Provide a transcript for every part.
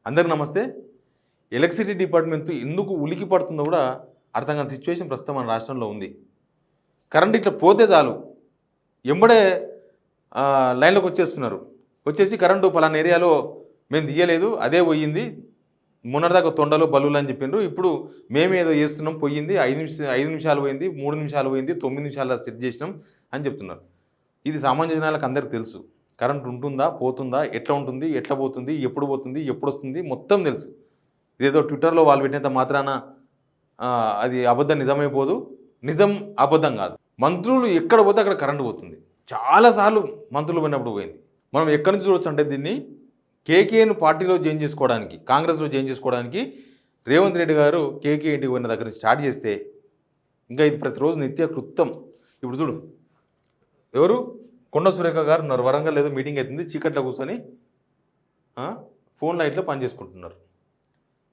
అందరికి నమస్తే. Electricity department ఎందుకు ఉలికి పడుతుందో కూడా అర్థం కాని సిచ్యువేషన్ ప్రస్తుతం మన రాష్ట్రంలో ఉంది. కరెంట్ ఇట్లా పోతే చాలు ఎంబడే లైన్లోకి వచ్చేస్తున్నారు. వచ్చేసి కరెంటు పలానా ఏరియాలో మేము తీయలేదు, అదే పోయింది, మొన్నటిదాకా తొండలు బల్లులు అని చెప్పిండ్రు, ఇప్పుడు మేమేదో చేస్తున్నాం, పోయింది 5 నిమిషాలు పోయింది, 3 నిమిషాలు పోయింది, 9 నిమిషాలు సెట్ చేసినాం అని చెప్తున్నారు. ఇది సామాన్య జనాలకు అందరికీ తెలుసు. కరెంట్ ఉంటుందా, పోతుందా, ఎట్లా ఉంటుంది, ఎట్లా పోతుంది, ఎప్పుడు పోతుంది, ఎప్పుడు వస్తుంది, మొత్తం తెలుసు. ఇదేదో ట్విట్టర్లో వాళ్ళు పెట్టినంత మాత్రాన అది అబద్ధం నిజమైపోదు. నిజం అబద్ధం కాదు. మంత్రులు ఎక్కడ పోతే అక్కడ కరెంటు పోతుంది. చాలాసార్లు మంత్రులు పోయినప్పుడు పోయింది. మనం ఎక్కడి నుంచి చూడొచ్చు అంటే దీన్ని కేకేను పార్టీలో జాయిన్ చేసుకోవడానికి, కాంగ్రెస్లో జాయిన్ చేసుకోవడానికి రేవంత్ రెడ్డి గారు కేకే ఇంటికి పోయిన దగ్గర నుంచి స్టార్ట్ చేస్తే ఇంకా ఇది ప్రతిరోజు నిత్య కృత్యం. ఇప్పుడు చూడు, ఎవరు కొండ సురేఖ గారు ఉన్నారు, వరంగల్ ఏదో మీటింగ్ అవుతుంది, చీకట్లో కూర్చొని ఫోన్ లైట్లో పనిచేసుకుంటున్నారు.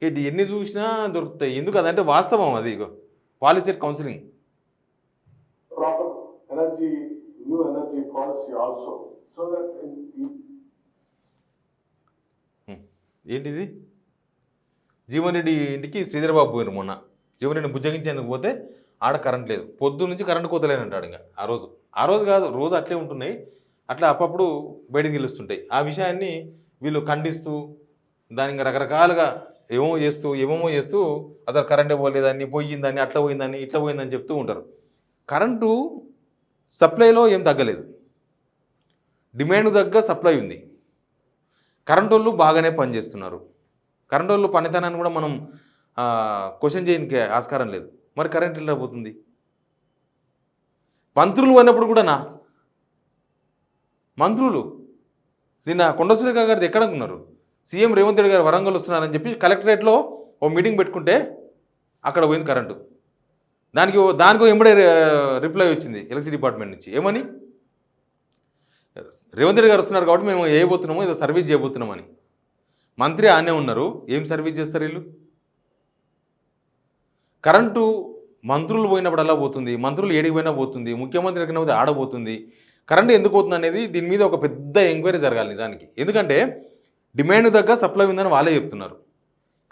ఇది ఎన్ని చూసినా దొరుకుతాయి. ఎందుకు అదంటే వాస్తవం. అది పాలసీ కౌన్సిలింగ్ ఏంటిది. జీవన్ రెడ్డి ఇంటికి శ్రీధరబాబు పోయినారు మొన్న. జీవన్ రెడ్డిని బుజ్జగించేందుకు పోతే ఆడ కరెంట్ లేదు. పొద్దు నుంచి కరెంట్ కోతలేనంటాడు. ఇంకా ఆ రోజు కాదు, రోజు అట్లే ఉంటున్నాయి. అట్లా అప్పుడప్పుడు బయటకు తెలుస్తుంటాయి. ఆ విషయాన్ని వీళ్ళు ఖండిస్తూ దానికి రకరకాలుగా ఏమేమో చేస్తూ అసలు కరెంటే పోలేదని, పోయిందని, అట్లా పోయిందని, ఇట్లా పోయిందని చెప్తూ ఉంటారు. కరెంటు సప్లైలో ఏం తగ్గలేదు. డిమాండ్ తగ్గ సప్లై ఉంది. కరెంటు వాళ్ళు బాగానే పనిచేస్తున్నారు. కరెంటు వాళ్ళు పనితనాన్ని కూడా మనం క్వశ్చన్ చేయడానికి ఆస్కారం లేదు. మరి కరెంట్ ఎట్లా పోతుంది? మంత్రులు పోయినప్పుడు కూడా మంత్రులు నిన్న కొండ సురేఖ గారిది ఎక్కడ ఉన్నారు? సీఎం రేవంత్ రెడ్డి గారు వరంగల్ వస్తున్నారని చెప్పి కలెక్టరేట్లో ఓ మీటింగ్ పెట్టుకుంటే అక్కడ పోయింది కరెంటు. దానికి ఎంబడే రిప్లై వచ్చింది ఎలక్ట్రిసిటీ డిపార్ట్మెంట్ నుంచి. ఏమని? రేవంత్ రెడ్డి గారు వస్తున్నారు కాబట్టి మేము చేయబోతున్నాము, ఏదో సర్వీస్ చేయబోతున్నామని. మంత్రి ఆనే ఉన్నారు, ఏం సర్వీస్ చేస్తారు వీళ్ళు? కరెంటు మంత్రులు పోయినప్పుడల్లా పోతుంది, మంత్రులు ఏడికి పోయినా పోతుంది, ముఖ్యమంత్రి ఎక్కడికి పోతే ఆడబోతుంది. కరెంటు ఎందుకు పోతుంది అనేది దీని మీద ఒక పెద్ద ఎంక్వైరీ జరగాలి నిజానికి. ఎందుకంటే డిమాండ్ తగ్గ సప్లై ఉందని వాళ్ళే చెప్తున్నారు.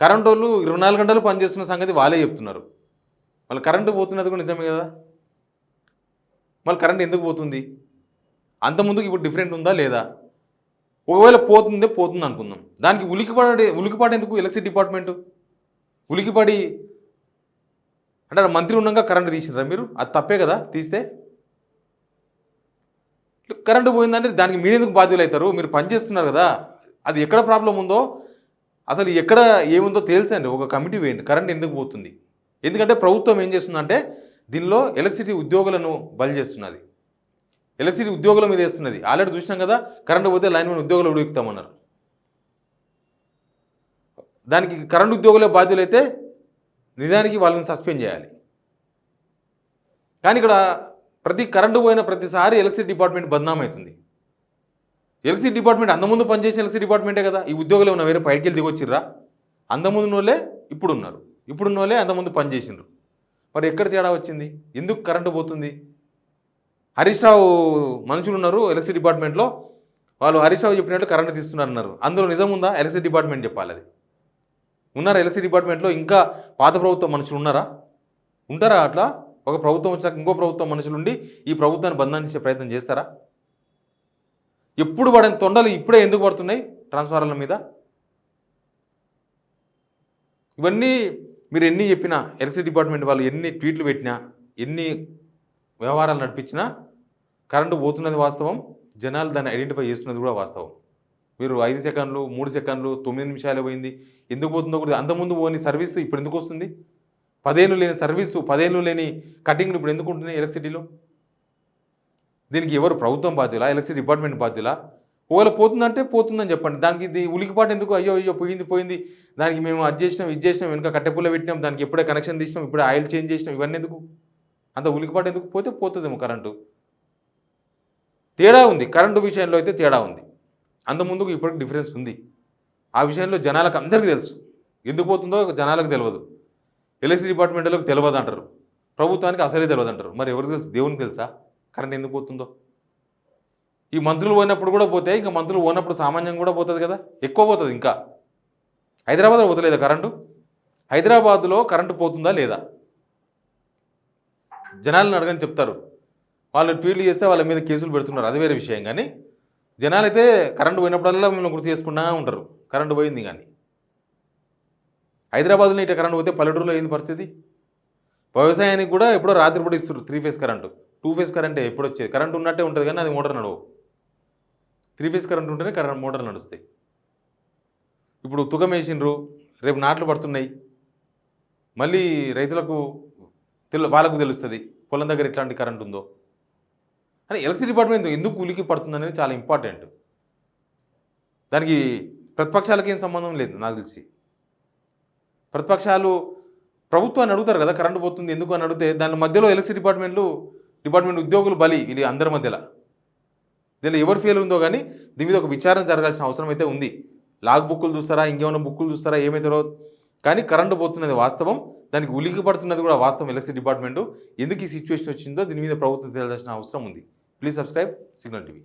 కరెంటు వాళ్ళు 24 గంటలు పనిచేస్తున్న సంగతి వాళ్ళే చెప్తున్నారు. మళ్ళీ కరెంటు పోతున్నది కూడా నిజమే కదా. మళ్ళీ కరెంట్ ఎందుకు పోతుంది? అంతకుముందుకు ఇప్పుడు డిఫరెంట్ ఉందా లేదా? ఒకవేళ పోతుంది అనుకుందాం. దానికి ఉలికిపాటు ఎందుకు? ఎలక్ట్రిసిటీ డిపార్ట్మెంటు ఉలికిపడి అంటే మంత్రి ఉన్నాక కరెంటు తీసినారా మీరు? అది తప్పే కదా. తీస్తే కరెంటు పోయిందంటే దానికి మీరెందుకు బాధ్యులు అవుతారు? మీరు పనిచేస్తున్నారు కదా. అది ఎక్కడ ప్రాబ్లం ఉందో, అసలు ఎక్కడ ఏముందో తేల్చండి. ఒక కమిటీ వేయండి. కరెంట్ ఎందుకు పోతుంది? ఎందుకంటే ప్రభుత్వం ఏం చేస్తుందంటే దీనిలో ఎలక్ట్రిసిటీ ఉద్యోగులను బలి చేస్తున్నది. ఎలక్ట్రిసిటీ ఉద్యోగుల మీద వేస్తున్నది. ఆల్రెడీ చూసినాం కదా, కరెంటు పోతే లైన్ మీద ఉద్యోగులు ఉడుకుతామన్నారు. దానికి కరెంటు ఉద్యోగులే బాధ్యులైతే నిజానికి వాళ్ళని సస్పెండ్ చేయాలి. కానీ ఇక్కడ కరెంటు పోయిన ప్రతిసారి ఎలక్ట్రిసిటీ డిపార్ట్మెంట్ బదనామవుతుంది. ఎలక్ట్రిసిటీ డిపార్ట్మెంట్ అంతకుముందు పనిచేసిన ఎలక్ట్రిసిటీ డిపార్ట్మెంటే కదా. ఈ ఉద్యోగులు ఉన్న వేరే పైకి వెళ్ళి దిగొచ్చిర్రా? అంతకుముందు వాళ్ళే ఇప్పుడు ఉన్నారు, ఇప్పుడున్న వాళ్ళే అంతకుముందు పనిచేసిండ్రు. మరి ఎక్కడ తేడా వచ్చింది? ఎందుకు కరెంటు పోతుంది? హరీష్ రావు మనుషులు ఉన్నారు ఎలక్ట్రిసిటీ డిపార్ట్మెంట్లో, వాళ్ళు హరీష్ రావు చెప్పినట్లు కరెంటు తీస్తున్నారన్నారు. అందులో నిజం ఉందా? ఎలక్ట్రిసిటీ డిపార్ట్మెంట్ చెప్పాలి. అది ఉన్నారా ఎలక్ట్రిసిటీ డిపార్ట్మెంట్లో? ఇంకా పాత ప్రభుత్వం మనుషులు ఉన్నారా? ఉంటారా? అట్లా ఒక ప్రభుత్వం వచ్చాక ఇంకో ప్రభుత్వం మనుషులు ఉండి ఈ ప్రభుత్వాన్ని బంధించే ప్రయత్నం చేస్తారా? ఎప్పుడు పడిన తొండలు ఇప్పుడే ఎందుకు పడుతున్నాయి ట్రాన్స్ఫార్మర్ల మీద? ఇవన్నీ మీరు ఎన్ని చెప్పినా, ఎలక్ట్రిసిటీ డిపార్ట్మెంట్ వాళ్ళు ఎన్ని ట్వీట్లు పెట్టినా, ఎన్ని వ్యవహారాలు నడిపించినా కరెంటు పోతున్నది వాస్తవం. జనాలు దాన్ని ఐడెంటిఫై చేస్తున్నది కూడా వాస్తవం. మీరు 5 సెకండ్లు, 3 సెకండ్లు, 9 నిమిషాలు పోయింది, ఎందుకు పోతుందో కూడా అంతకుముందు పోని సర్వీసు ఇప్పుడు ఎందుకు వస్తుంది? 10 ఏళ్ళు లేని సర్వీసు, 10 ఏళ్ళు లేని కటింగ్లు ఇప్పుడు ఎందుకు ఉంటున్నాయి ఎలక్ట్రిసిటీలో? దీనికి ఎవరు? ప్రభుత్వం బాధ్యులా? Electricity department బాధ్యులా? ఒకవేళ పోతుందంటే పోతుందని చెప్పండి. దానికి ఇది ఉలికిపాటు ఎందుకు? అయ్యో పోయింది, దానికి మేము అది చేసినాం, ఇది చేసినాం, వెనుక కట్టెపుల్ల పెట్టినాం, దానికి ఎప్పుడే కనెక్షన్ తీసినాం, ఇప్పుడే ఆయిల్ చేంజ్ చేసినాం, ఇవన్నీ ఎందుకు? అంత ఉలికిపాటు ఎందుకు? పోతుందేమో కరెంటు. తేడా ఉంది. కరెంటు విషయంలో అయితే తేడా ఉంది. అంతకుముందుకు ఇప్పటికి డిఫరెన్స్ ఉంది. ఆ విషయంలో జనాలకు అందరికీ తెలుసు. ఎందుకు పోతుందో జనాలకు తెలియదు. ఎలక్ట్రిసిటీ డిపార్ట్మెంట్లకు తెలియదు అంటారు, ప్రభుత్వానికి అసలే తెలియదు అంటారు. మరి ఎవరికి తెలుసు? దేవునికి తెలుసా కరెంట్ ఎందుకు పోతుందో? ఈ మంత్రులు పోయినప్పుడు కూడా పోతే, ఇంకా మంత్రులు పోయినప్పుడు సామాన్యం కూడా పోతుంది కదా, ఎక్కువ పోతుంది ఇంకా. హైదరాబాద్లో పోతలేదా కరెంటు? హైదరాబాద్లో కరెంటు పోతుందా లేదా? జనాలను అడగని చెప్తారు. వాళ్ళు ట్వీట్లు చేస్తే వాళ్ళ మీద కేసులు పెడుతున్నారు, అది వేరే విషయం. కానీ జనాలైతే కరెంటు పోయినప్పుడల్లా మిమ్మల్ని గుర్తు చేసుకుంటూ ఉంటారు. కరెంటు పోయింది కానీ హైదరాబాద్లో ఇట్లా కరెంటు పోతే పల్లెటూరులో ఏంది పరిస్థితి? వ్యవసాయానికి కూడా ఎప్పుడో రాత్రి పూట ఇస్తారు 3 ఫేజ్ కరెంటు. 2 ఫేజ్ కరెంటే ఎప్పుడు వచ్చేది? కరెంటు ఉన్నట్టే ఉంటుంది కానీ అది మోటార్ నడవు. 3 ఫేజ్ కరెంట్ ఉంటేనే మోటార్లు నడుస్తాయి. ఇప్పుడు తుకం వేసిండ్రు, రేపు నాట్లు పడుతున్నాయి, మళ్ళీ రైతులకు వాళ్ళకు తెలుస్తుంది పొలం దగ్గర ఎట్లాంటి కరెంట్ ఉందో అని. ఎలక్ట్రిసిటీ డిపార్ట్మెంట్ ఎందుకు ఉలికి పడుతుంది అనేది చాలా ఇంపార్టెంట్. దానికి ప్రతిపక్షాలకి ఏం సంబంధం లేదు నాకు తెలిసి. ప్రతిపక్షాలు ప్రభుత్వాన్ని అడుగుతారు కదా కరెంటు పోతుంది ఎందుకు అని అడిగితే, దాని మధ్యలో ఎలక్ట్రిసిటీ డిపార్ట్మెంట్ ఉద్యోగులు బలి ఇది అందరి మధ్యలో. దీనిలో ఎవరు ఫెయిల్ ఉందో కానీ దీని మీద ఒక విచారణ జరగాల్సిన అవసరం అయితే ఉంది. లాగ్ బుక్కులు చూస్తారా, ఇంకేమైనా బుక్కులు చూస్తారా, ఏమైతారో కానీ కరెంటు పోతున్నది వాస్తవం. దానికి ఉలికి పడుతున్నది కూడా వాస్తవం. ఎలక్ట్రిసిటీ డిపార్ట్మెంటు ఎందుకు ఈ సిచ్యువేషన్ వచ్చిందో దీని మీద ప్రభుత్వం తెలియాల్సిన అవసరం ఉంది. Please subscribe signal TV.